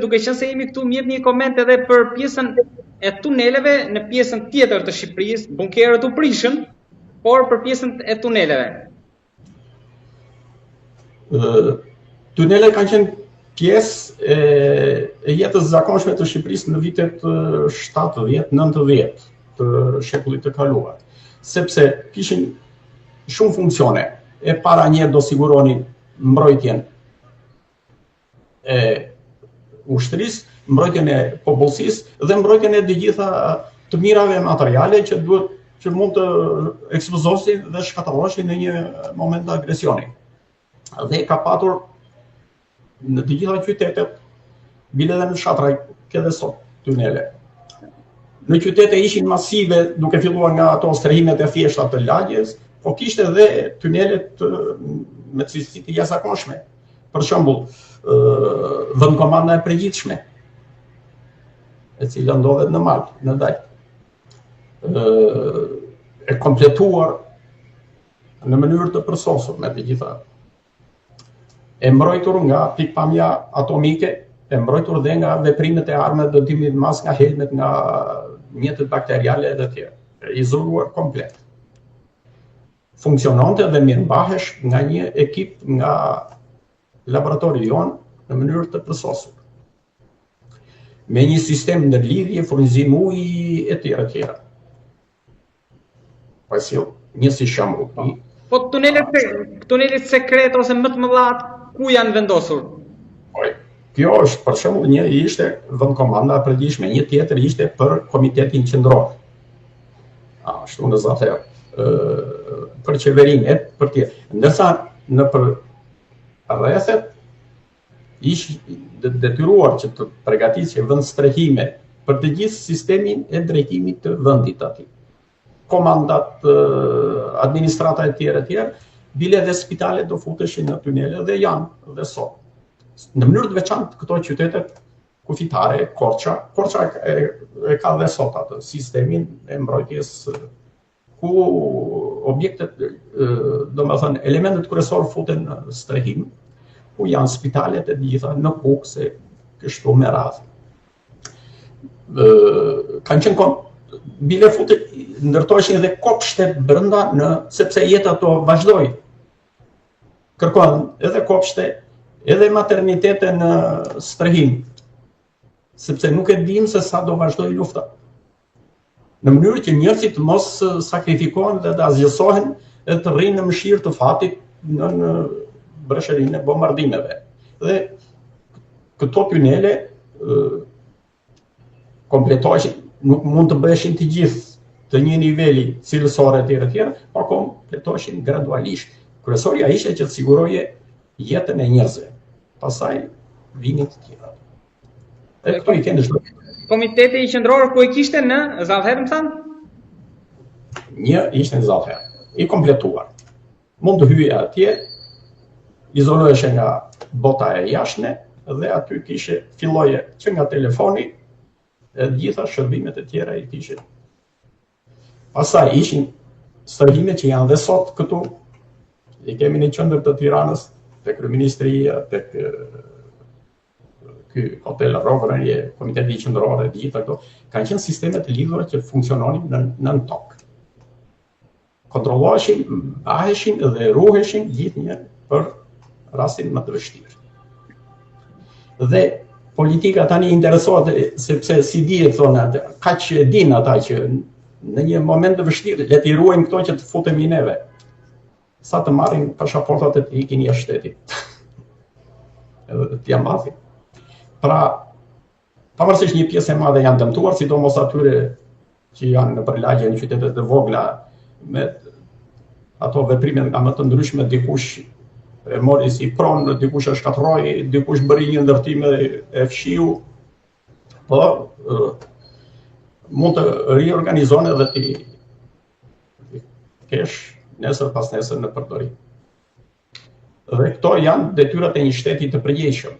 duke qenë se jemi këtu, mjep një koment edhe për pjesën e tuneleve në pjesën tjetër të Shqipërisë. Bunkerët u prishën, por për pjesën e tuneleve. Tunelet kanë qenë pjesë e jetës zakonshme të Shqipërisë në vitet 70-90 të shekullit të kaluar, sepse kishin shumë funksione. E para një do siguronin mbrojtjen e ushtrisë, mbrojtjen e popullsisë dhe mbrojtjen e të gjitha të mirave materiale që duhet që mund të ekspozosin dhe shkatërroheshin në një moment të agresioni. Dhe ka patur në të gjitha qytetet, bile dhe në fshatra ke dhe sot tunele. Në qytete ishin masive, duke filluar nga ato strehimet e thjeshta të lagjes, po kishte edhe tunelet me cilësi të jashtëzakonshme. Për shembull, vendkomanda e përgjithshme, e cila ndodhet në mal, në dal. E kompletuar në mënyrë të përsosur me të gjitha. E mbrojtur nga pikpamja atomike, e mbrojtur dhe nga veprimet e armëve të dëmtimit mas, nga helmet, nga mjetet bakteriale dhe tjerë. Izoluar komplet. Funksiononte dhe mirëmbahesh nga një ekip nga laboratori jonë në mënyrë të përsosur. Me një sistem ndërlidhje, furnizim uji e tjera. Pasil, një si shembull. Po tunelet sekret ose më të mëdha ku janë vendosur? Kjo është, për shembull, një ishte vendkomanda e përgjithshme, një tjetër ishte për komitetin qendror. Ashtu në zafer, për qeverimet, për tjerë. Ndërsa në për rrethet ishte detyruar që të përgatisje vendstrehime për të gjithë sistemin e drejtimit të vendit atij. Komandat, administrata e tjera, bile dhe spitalet do futeshin në tunele dhe janë dhe sot. Në mënyrë të veçantë këto qytetet kufitare, Korça e ka dhe sot atë sistemin e mbrojtjes ku objektet, domethënë elementet kryesorë futen në strehim, ku janë spitalet e gjitha në Kuk, se kështu me radhë. Kanë qenë bile ndërtoheshin edhe kopshte brenda sepse jeta ato vazhdoi. Kërkohen edhe kopshte, edhe maternitete në strehim, sepse nuk e dim se sa do vazhdoj lufta. Në mënyrë që njerëzit mos sakrifikohen dhe të azgjësohen dhe të rrinë në mëshirë të fatit në breshërinë e bombardimeve. Dhe këto tunele kompletoheshin, nuk mund të bëheshin të gjithë të një niveli cilësore të tjera, por kompletoheshin gradualisht. Kryesorja ishte që të siguroje jetën e njerëzve. Pastaj vinin të tjera. E këto i kenë çdo. Komiteti qendror ku e kishte në Zallher, më thanë? Një ishte në Zallher, i kompletuar. Mund të hyje atje, izoloheshe nga bota e jashtme dhe aty kishe filloje që nga telefoni e gjitha shërbimet e tjera i kishe. Pastaj ishin shërbimet që janë dhe sot këtu, i kemi në qendër të Tiranës, tek kryeministria, tek ky hotel Rovërje, komiteti qendror e gjitha këto, kanë qenë sisteme të lidhura që funksiononin në tokë. Kontrolloheshin, mbaheshin dhe ruheshin gjithnjë për rastin më të vështirë. Dhe politika tani interesohet sepse si dihet thonë, kaq e din ata që në një moment të vështirë le t'i ruajmë këto që të futemi neve. Sa të marrin pasaportat e të ikin jashtë shtetit. Edhe t'ja mbajnë. Pra, pavarësisht një pjesë e madhe janë dëmtuar, sidomos atyre që janë në përlagje në qytetet e vogla me ato veprime nga më të ndryshme, dikush e mori si pronë, dikush e shkatërroi, dikush bëri një ndërtim e fshiu, po mund të riorganizohen edhe ti kesh nesër pas nesër në përdorim. Dhe këto janë detyrat e një shteti të përgjegjshëm.